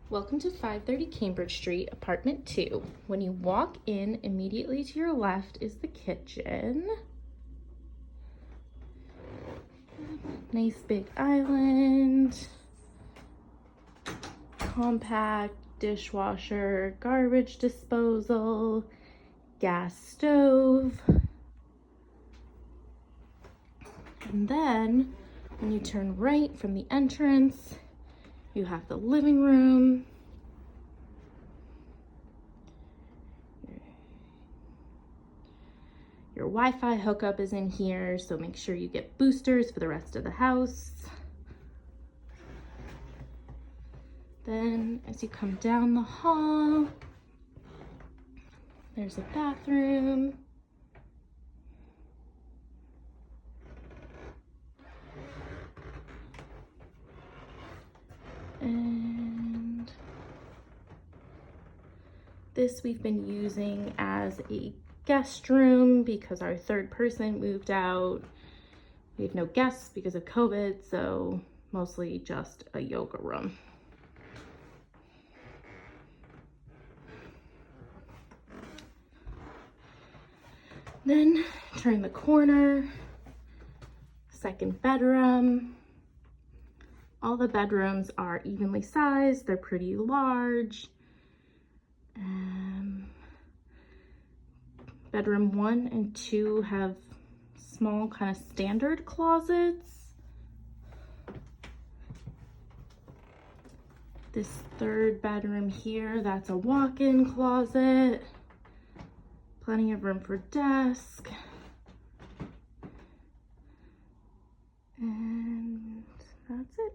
Welcome to 530 Cambridge Street, apartment 2. When you walk in, immediately to your left is the kitchen. Nice big island, compact dishwasher, garbage disposal, gas stove. And then when you turn right from the entrance, you have the living room. Your Wi-Fi hookup is in here, so make sure you get boosters for the rest of the house. Then as you come down the hall, there's a bathroom. And this we've been using as a guest room because our third person moved out. We have no guests because of COVID, so mostly just a yoga room. Then turn the corner, second bedroom. All the bedrooms are evenly sized, they're pretty large. Bedroom 1 and 2 have small kind of standard closets. This third bedroom here, that's a walk-in closet. Plenty of room for desk.